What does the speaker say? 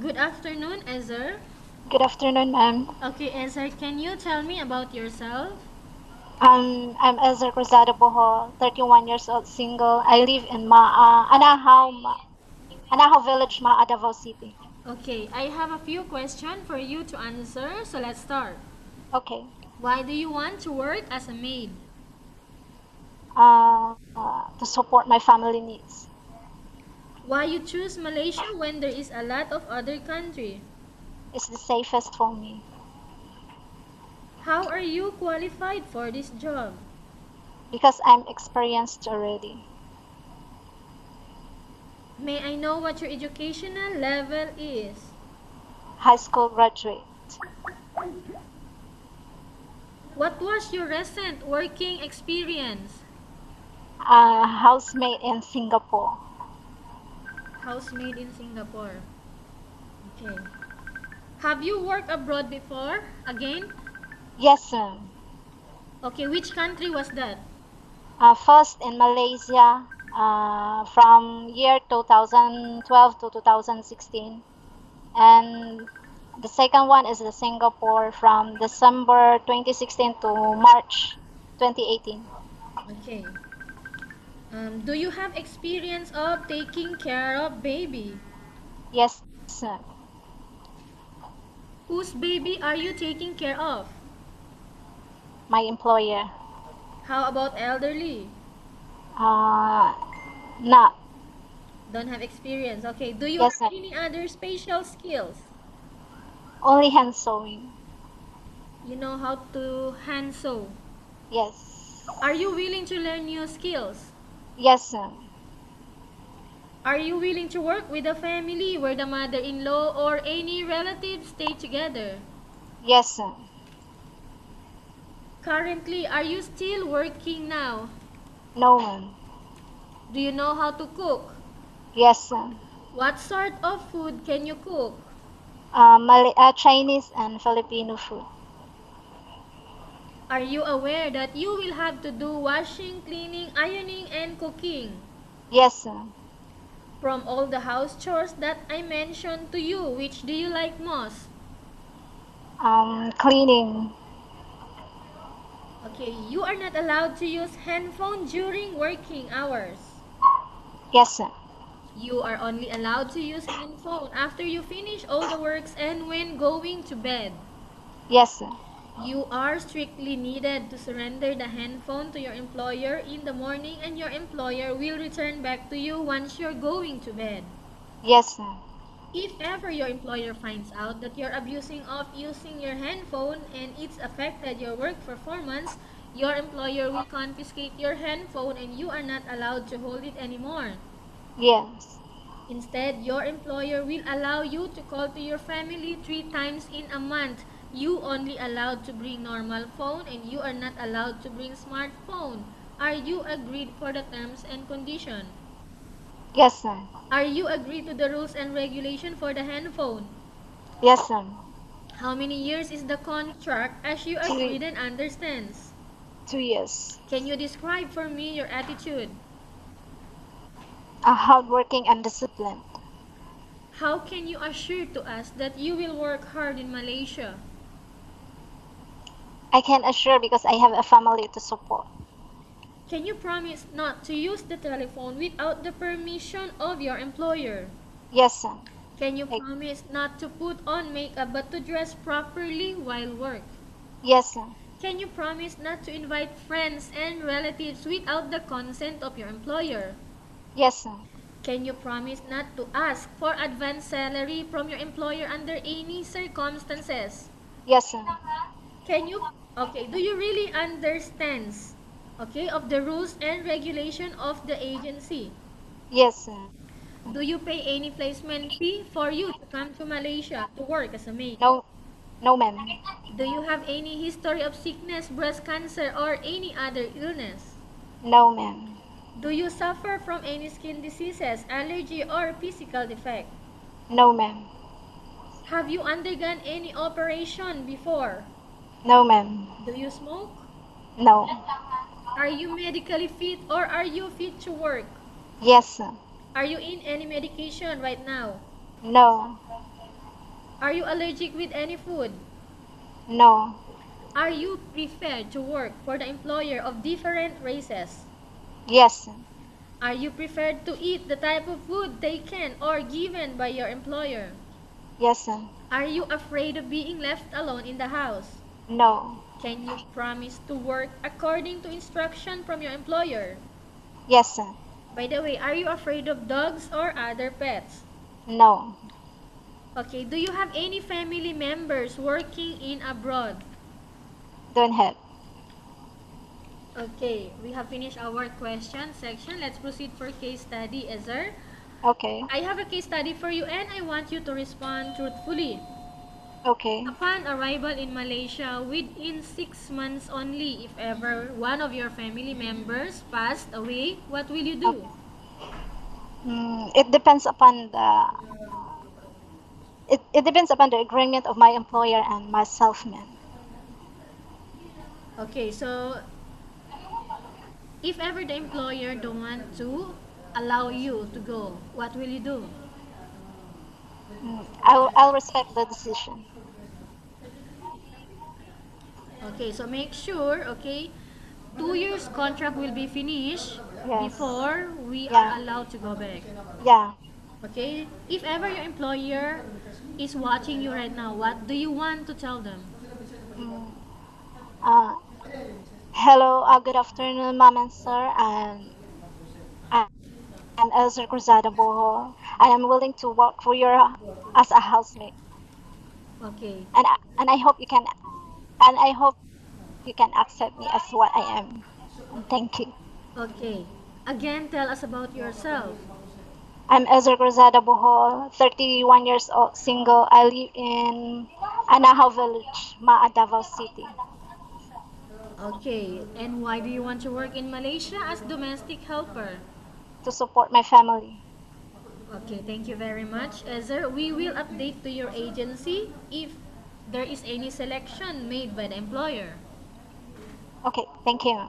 Good afternoon, Ezer. Good afternoon, ma'am. Okay, Ezer, can you tell me about yourself? I'm Ezer Bohol, 31 years old, single. I live in Anahaw Village, Maa, Davao City. Okay, I have a few questions for you to answer, so let's start. Okay. Why do you want to work as a maid? To support my family needs. Why you choose Malaysia when there is a lot of other country? It's the safest for me How are you qualified for this job? because I'm experienced already. May I know what your educational level is? High school graduate. What was your recent working experience? Housemaid in Singapore. Housemaid in Singapore. Okay. Have you worked abroad before? Again? Yes, ma'am. Okay, which country was that? First in Malaysia from year 2012 to 2016. And the second one is the Singapore from December 2016 to March 2018. Okay. Do you have experience of taking care of baby? Yes, sir. Whose baby are you taking care of? My employer. How about elderly? Uh, not. Don't have experience. Okay. Do you Yes, have sir. any other special skills? Only hand sewing. You know how to hand sew. Yes. Are you willing to learn new skills? Yes, sir. Are you willing to work with a family where the mother-in-law or any relatives stay together? Yes, sir. Currently, are you still working now? No one. Do you know how to cook? Yes, sir. What sort of food can you cook? Chinese and Filipino food. Are you aware that you will have to do washing, cleaning, ironing, and cooking? Yes, sir. From all the house chores that I mentioned to you, which do you like most? Cleaning. Okay, you are not allowed to use handphone during working hours. Yes, sir. You are only allowed to use handphone after you finish all the works and when going to bed. Yes, sir. You are strictly needed to surrender the handphone to your employer in the morning and your employer will return back to you once you're going to bed. Yes, sir. If ever your employer finds out that you're abusing of using your handphone and it's affected your work performance, your employer will confiscate your handphone and you are not allowed to hold it anymore. Yes. Instead, your employer will allow you to call to your family 3 times in a month. You only allowed to bring normal phone and you are not allowed to bring smartphone. Are you agreed for the terms and condition? Yes, sir. Are you agreed to the rules and regulation for the handphone? Yes, sir. How many years is the contract as you Two, agreed and understands? 2 years. Can you describe for me your attitude? Hardworking and disciplined. How can you assure to us that you will work hard in Malaysia? I can assure because I have a family to support. Can you promise not to use the telephone without the permission of your employer? Yes, sir. Can you I, promise not to put on makeup but to dress properly while work? yes, sir. Can you promise not to invite friends and relatives without the consent of your employer? Yes, sir. Can you promise not to ask for advance salary from your employer under any circumstances? Yes, sir. Can you, okay, do you really understand, okay, of the rules and regulation of the agency? Yes, sir. Do you pay any placement fee for you to come to Malaysia to work as a maid? No, no, ma'am. Do you have any history of sickness, breast cancer, or any other illness? No, ma'am. Do you suffer from any skin diseases, allergy, or physical defect? No, ma'am. Have you undergone any operation before? No, ma'am. Do you smoke? No. Are you medically fit or are you fit to work? Yes, sir. Are you in any medication right now? No. Are you allergic with any food? No. Are you preferred to work for the employer of different races? Yes. Are you preferred to eat the type of food taken or given by your employer? Yes. Are you afraid of being left alone in the house? No. Can you promise to work according to instruction from your employer? Yes. By the way, are you afraid of dogs or other pets? No. Okay, do you have any family members working in abroad? Don't have. Okay, we have finished our question section. Let's proceed for case study, Ezer. Okay. I have a case study for you and I want you to respond truthfully. Okay. Upon arrival in Malaysia, within 6 months only, if ever one of your family members passed away, what will you do? Okay. It depends upon it depends upon the agreement of my employer and myself, man. Okay, so if ever the employer don't want to allow you to go, what will you do? I'll respect the decision. Okay, so make sure, okay, 2 years contract will be finished Yes. before we are Yeah. allowed to go back. Yeah. Okay, if ever your employer is watching you right now, what do you want to tell them? Mm, uh, Hello, good afternoon, ma'am and sir. I'm Ezer Cruzada Bohol. I am willing to work for your as a housemate, Okay, and I hope you can accept me as what I am. Thank you. okay. Again, tell us about yourself. I'm Ezer Cruzada Bohol, 31 years old, single. I live in Anahaw Village, Maa, Davao City, Okay, and why do you want to work in Malaysia as domestic helper? to support my family. Okay, thank you very much, Ezer. We will update to your agency if there is any selection made by the employer. Okay, thank you.